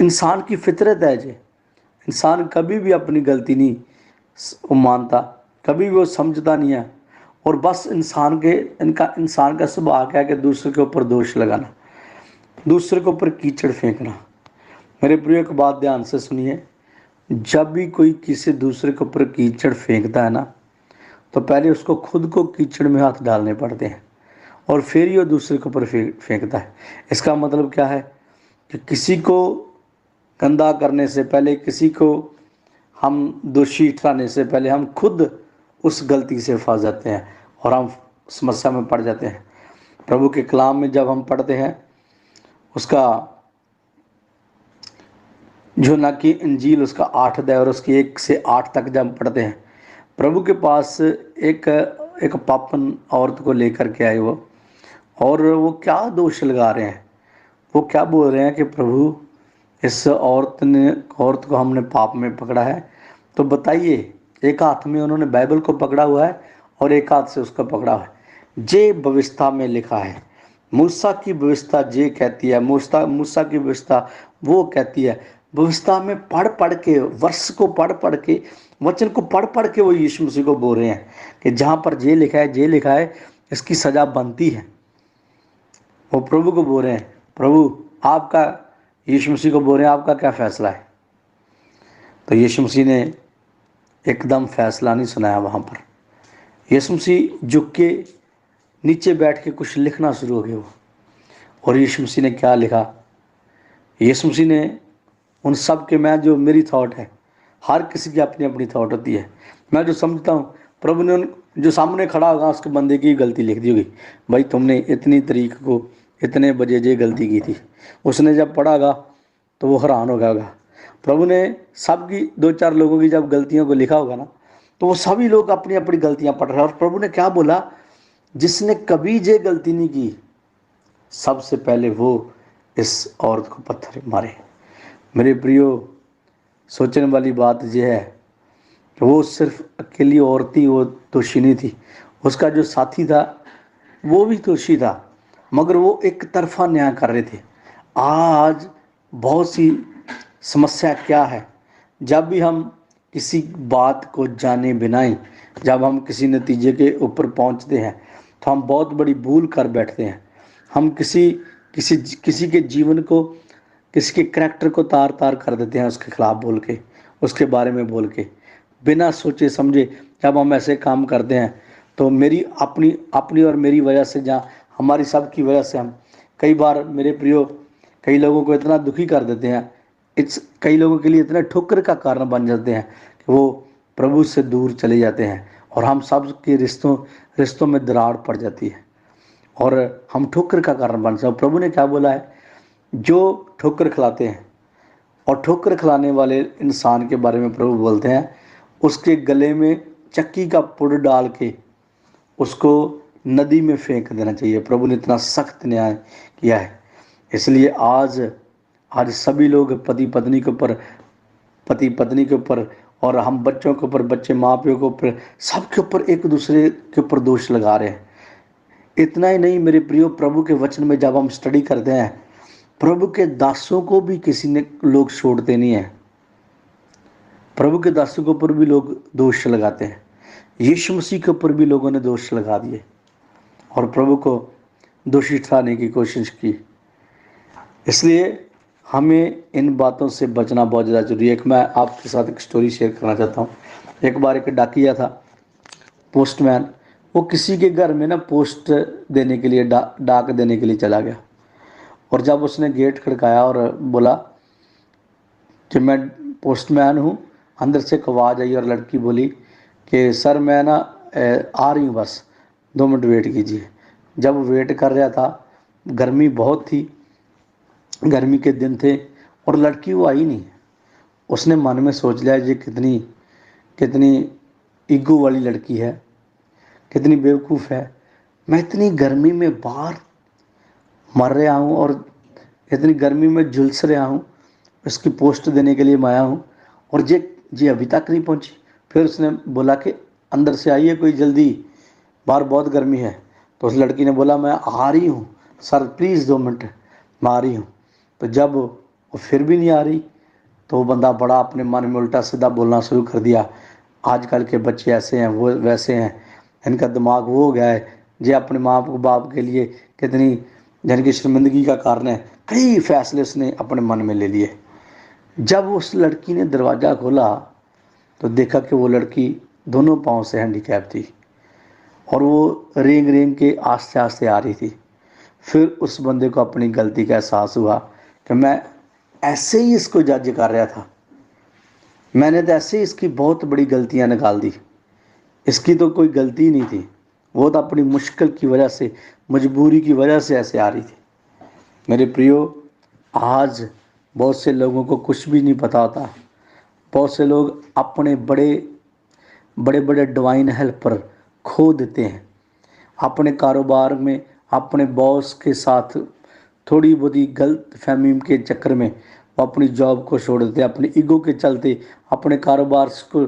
انسان کی فطرت ہے جی، انسان کبھی بھی اپنی غلطی نہیں وہ مانتا، کبھی بھی وہ سمجھتا نہیں ہے، اور بس انسان کا سبھاؤ کیا ہے کہ دوسرے کے اوپر دوش لگانا، دوسرے کے اوپر کیچڑ پھینکنا۔ میرے پریو ایک بات دھیان سے سنیے، جب بھی کوئی کسی دوسرے کے اوپر کیچڑ پھینکتا ہے نا، تو پہلے اس کو خود کو کیچڑ میں ہاتھ ڈالنے پڑتے ہیں، اور پھر ہی وہ دوسرے کے اوپر پھینکتا ہے۔ اس کا مطلب کیا ہے کہ کسی کو گندا کرنے سے پہلے، کسی کو ہم دوشی ٹھہرانے سے پہلے ہم خود اس غلطی سے پھنس جاتے ہیں اور ہم سمسیا میں پڑ جاتے ہیں۔ پربھو کے کلام میں جب ہم پڑھتے ہیں، اس کا یوحنا کی انجیل اس کا 8 ادھیای اور اس کی 1 سے 8 تک جب ہم پڑھتے ہیں، پربھو کے پاس ایک پاپن عورت کو لے کر کے آئے وہ، اور وہ کیا دوش لگا رہے ہیں، وہ کیا بول رہے ہیں کہ پربھو اس عورت کو ہم نے پاپ میں پکڑا ہے، تو بتائیے، ایک ہاتھ میں انہوں نے بائبل کو پکڑا ہوا ہے اور ایک ہاتھ سے اس کو پکڑا ہوا ہے۔ جے بوستہ میں لکھا ہے، موسیٰ کی بوستہ جے کہتی ہے، موسیٰ کی بوستہ وہ کہتی ہے۔ بوستہ میں پڑھ پڑھ کے، ورس کو پڑھ پڑھ کے، وچن کو پڑھ پڑھ کے وہ ییشو مسیح کو بول رہے ہیں کہ جہاں پر جے لکھا ہے، جے لکھا ہے، اس کی سزا بنتی ہے۔ وہ پربھو کو بول رہے ہیں، پربھو آپ کا، ییشو مسیح کو بول رہے ہیں آپ کا کیا فیصلہ ہے؟ تو ییشو مسیح نے ایک دم فیصلہ نہیں سنایا وہاں پر۔ ییشو مسیح جھک کے نیچے بیٹھ کے کچھ لکھنا شروع ہو گیا وہ، اور ییشو مسیح نے کیا لکھا؟ ییشو مسیح نے ان سب کے، میں جو میری تھاٹ ہے، ہر کسی کی اپنی اپنی تھاٹ ہوتی ہے، میں جو سمجھتا ہوں پربھو نے جو سامنے کھڑا ہوگا اس کے بندے کی غلطی لکھ دی ہوگی، بھائی تم نے اتنی تاریخ کو اتنے بجے یہ غلطی کی تھی۔ اس نے جب پڑھا گا تو وہ حیران ہو گیا ہوگا۔ پربھو نے سب کی 2-4 لوگوں کی جب غلطیوں کو لکھا ہوگا نا، تو وہ سبھی لوگ اپنی اپنی غلطیاں پڑھ رہے ہیں، اور پربھو نے کیا بولا؟ جس نے کبھی یہ غلطی نہیں کی، سب سے پہلے وہ اس عورت کو پتھر مارے۔ میرے پریو، سوچنے والی بات یہ ہے کہ وہ صرف اکیلی عورت ہی وہ دوشی نہیں تھی، اس کا جو ساتھی تھا وہ بھی دوشی تھا، مگر وہ ایک طرفہ نیاں کر رہے تھے۔ آج بہت سی سمسیا کیا ہے، جب بھی ہم کسی بات کو جانے بنا ہی، جب ہم کسی نتیجے کے اوپر پہنچتے ہیں تو ہم بہت بڑی بھول کر بیٹھتے ہیں۔ ہم کسی کے جیون کو، کسی کے کریکٹر کو تار تار کر دیتے ہیں، اس کے خلاف بول کے، اس کے بارے میں بول کے، بنا سوچے سمجھے جب ہم ایسے کام کرتے ہیں تو میری اپنی اور میری وجہ سے، جہاں ہماری سب کی وجہ سے، ہم کئی بار میرے پریو کئی لوگوں کو اتنا دکھی کر دیتے ہیں، کئی لوگوں کے لیے اتنا ٹھکر کا کارن بن جاتے ہیں کہ وہ پربھو سے دور چلے جاتے ہیں، اور ہم سب کے رشتوں میں دراڑ پڑ جاتی ہے، اور ہم ٹھکر کا کارن بن جاتے ہیں۔ پربھو نے کیا بولا ہے؟ جو ٹھوکر کھلاتے ہیں، اور ٹھوکر کھلانے والے انسان کے بارے میں پربھو بولتے ہیں، اس کے گلے میں چکی کا پڑ ڈال کے اس کو ندی میں پھینک دینا چاہیے۔ پربھو نے اتنا سخت نیائے کیا ہے۔ اس لیے آج سبھی لوگ پتی پتنی کے اوپر، اور ہم بچوں کے اوپر، بچے ماں پیوں کے اوپر، سب کے اوپر ایک دوسرے کے اوپر دوش لگا رہے ہیں۔ اتنا ہی نہیں میرے پریو، پربھو کے وچن میں جب ہم سٹڈی کرتے ہیں، پربھو کے داسوں کو بھی کسی نے لوگ چھوڑتے نہیں ہیں، پربھو کے داسوں کے اوپر بھی لوگ دوش لگاتے ہیں۔ ییشو مسیح کے اوپر بھی لوگوں نے دوش لگا دیے اور پربھو کو دوشی ٹھہرانے کی کوشش کی۔ اس لیے ہمیں ان باتوں سے بچنا بہت زیادہ ضروری ہے۔ میں آپ کے ساتھ ایک سٹوری شیئر کرنا چاہتا ہوں۔ ایک بار ایک ڈاکیا تھا، پوسٹ مین، وہ کسی کے گھر میں نا پوسٹ دینے کے لیے، ڈاک دینے کے لیے چلا گیا، اور جب اس نے گیٹ کھڑکایا اور بولا کہ میں پوسٹ مین ہوں، اندر سے ایک آواز آئی اور لڑکی بولی کہ سر میں نا آ رہی ہوں، بس 2 منٹ ویٹ کیجیے۔ جب وہ ویٹ کر رہا تھا، گرمی بہت تھی، گرمی کے دن تھے، اور لڑکی وہ آئی نہیں۔ اس نے من میں سوچ لیا یہ کتنی ایگو والی لڑکی ہے، کتنی بیوقوف ہے، میں اتنی گرمی میں باہر مر رہا ہوں اور اتنی گرمی میں جھلس رہا ہوں، اس کی پوسٹ دینے کے لیے میں آیا ہوں، اور یہ ابھی تک نہیں پہنچی۔ پھر اس نے بولا کہ اندر سے آئیے کوئی جلدی، باہر بہت گرمی ہے۔ تو اس لڑکی نے بولا میں آ رہی ہوں سر، پلیز 2 منٹ، میں آ رہی ہوں۔ تو جب وہ پھر بھی نہیں آ رہی تو وہ بندہ بڑا اپنے من میں الٹا سیدھا بولنا شروع کر دیا، آج کل کے بچے ایسے ہیں، وہ ویسے ہیں، ان کا دماغ وہ ہو گیا ہے، یہ اپنے ماں باپ کے لیے کتنی جن کی شرمندگی کا کارن ہے۔ کئی فیصلے اس نے اپنے من میں لے لیے۔ جب اس لڑکی نے دروازہ کھولا تو دیکھا کہ وہ لڑکی دونوں پاؤں سے ہینڈی کیپ تھی اور وہ رینگ رینگ کے آہستہ آہستہ آ رہی تھی۔ پھر اس بندے کو اپنی غلطی کا احساس ہوا کہ میں ایسے ہی اس کو جج کر رہا تھا، میں نے تو ایسے ہی اس کی بہت بڑی غلطیاں نکال دی، اس کی تو کوئی غلطی نہیں تھی، وہ تو اپنی مشکل کی وجہ سے، مجبوری کی وجہ سے ایسے آ رہی تھی۔ میرے پریو، آج بہت سے لوگوں کو کچھ بھی نہیں پتا ہوتا، بہت سے لوگ اپنے بڑے بڑے ڈوائن ہیلپر کھو دیتے ہیں اپنے کاروبار میں، اپنے باس کے ساتھ تھوڑی بہت غلط فہمی کے چکر میں وہ اپنی جاب کو چھوڑ دیتے ہیں، اپنی ایگو کے چلتے اپنے کاروبار کو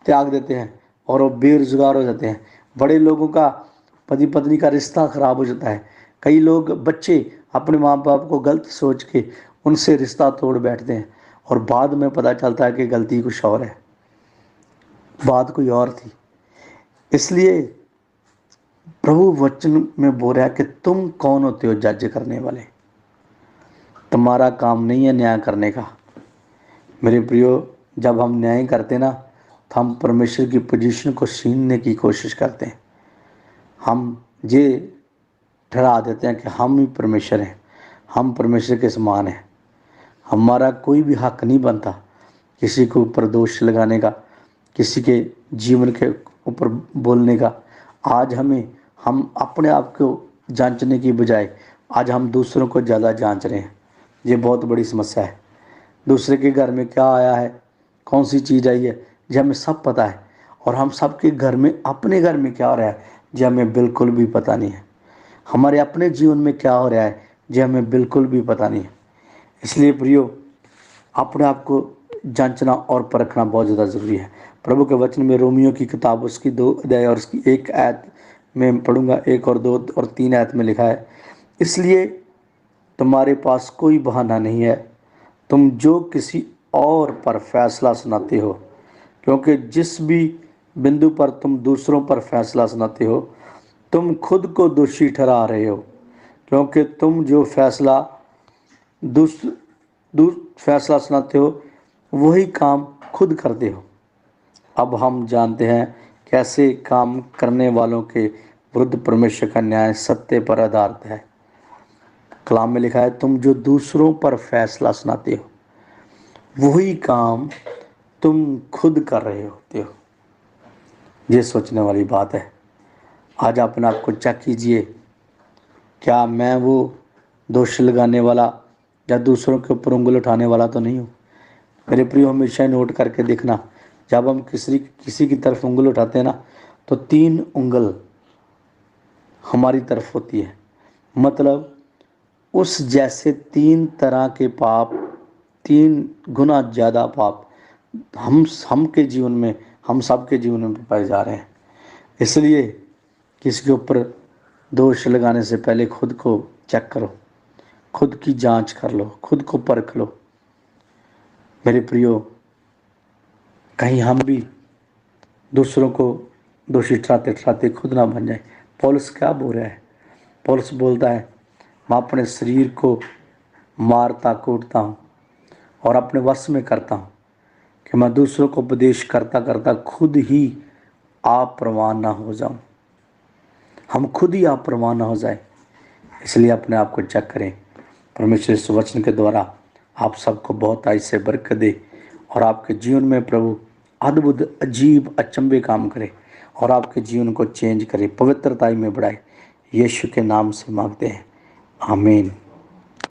تیاگ دیتے ہیں اور وہ بے روزگار ہو جاتے ہیں۔ بڑے لوگوں کا پتی پتنی کا رشتہ خراب ہو جاتا ہے، کئی لوگ بچے اپنے ماں باپ کو غلط سوچ کے ان سے رشتہ توڑ بیٹھتے ہیں اور بعد میں پتہ چلتا ہے کہ غلطی کچھ اور ہے، بات کوئی اور تھی۔ اس لیے پربھو وچن میں بول رہا ہے کہ تم کون ہوتے ہو جج کرنے والے؟ تمہارا کام نہیں ہے نیائے کرنے کا۔ میرے پریو، جب ہم نیائے کرتے نا تو ہم پرمیشور کی پوزیشن کو چھیننے کی کوشش کرتے ہیں، ہم یہ ٹھہرا دیتے ہیں کہ ہم ہی پرمیشور ہیں، ہم پرمیشور کے سمان ہیں، ہمارا کوئی بھی حق نہیں بنتا کسی کے اوپر دوش لگانے کا، کسی کے جیون کے اوپر بولنے کا۔ آج ہم اپنے آپ کو جانچنے کی بجائے آج ہم دوسروں کو زیادہ جانچ رہے ہیں، یہ بہت بڑی سمسیا ہے۔ دوسرے کے گھر میں کیا آیا ہے، کون سی چیز آئی ہے، یہ ہمیں سب پتہ ہے، اور ہم سب کے گھر میں اپنے گھر میں کیا ہو رہا ہے یہ ہمیں بالکل بھی پتہ نہیں ہے، ہمارے اپنے جیون میں کیا ہو رہا ہے یہ ہمیں بالکل بھی پتہ نہیں ہے۔ اس لیے پریو، اپنے آپ کو جانچنا اور پرکھنا بہت زیادہ ضروری ہے۔ پربھو کے وچن میں رومیو کی کتاب اس کی 2 ادھیائے اور اس کی 1 آیت میں پڑھوں گا، 1 اور 2 اور 3 آیت میں لکھا ہے، اس لیے تمہارے پاس کوئی بہانہ نہیں ہے، تم جو کسی اور پر فیصلہ سناتے ہو، کیونکہ جس بھی بندو پر تم دوسروں پر فیصلہ سناتے ہو تم خود کو دوشی ٹھہرا رہے ہو، کیونکہ تم جو فیصلہ فیصلہ سناتے ہو وہی کام خود کرتے ہو۔ اب ہم جانتے ہیں کیسے کام کرنے والوں کے ورد پرمیشور کا نیائے ستیہ پر آدھارت ہے۔ کلام میں لکھا ہے، تم جو دوسروں پر فیصلہ سناتے ہو وہی کام تم خود کر رہے ہوتے ہو۔ یہ سوچنے والی بات ہے۔ آج اپنے آپ کو چیک کیجئے، کیا میں وہ دوش لگانے والا یا دوسروں کے اوپر انگل اٹھانے والا تو نہیں ہوں؟ میرے پریو، ہمیشہ نوٹ کر کے دیکھنا، جب ہم کسی کی طرف انگل اٹھاتے ہیں نا تو 3 انگل ہماری طرف ہوتی ہے، مطلب اس جیسے 3 طرح کے پاپ، 3 گنا زیادہ پاپ ہم کے جیون میں، ہم سب کے جیون میں پائے جا رہے ہیں۔ اس لیے کسی کے اوپر دوش لگانے سے پہلے خود کو چیک کرو، خود کی جانچ کر لو، خود کو پرکھ لو۔ میرے پریو، کہیں ہم بھی دوسروں کو دوشی ٹھہراتے ٹھہراتے خود نہ بن جائیں۔ پولس کیا بول رہا ہے؟ پولس بولتا ہے، میں اپنے شریر کو مارتا کوٹتا ہوں اور اپنے وس میں کرتا ہوں کہ میں دوسروں کو اپدیش کرتا کرتا خود ہی آپ پروان نہ ہو جاؤں، ہم خود ہی آپ پروان نہ ہو جائیں۔ اس لیے اپنے آپ کو چیک کریں۔ پرمیشور اس وچن کے دوارا آپ سب کو بہت آئی سے برکت دے اور آپ کے جیون میں پربھو ادبھت عجیب اچنبے کام کرے اور آپ کے جیون کو چینج کرے، پوترتا میں بڑھائے۔ یشو کے نام سے مانگتے ہیں، آمین۔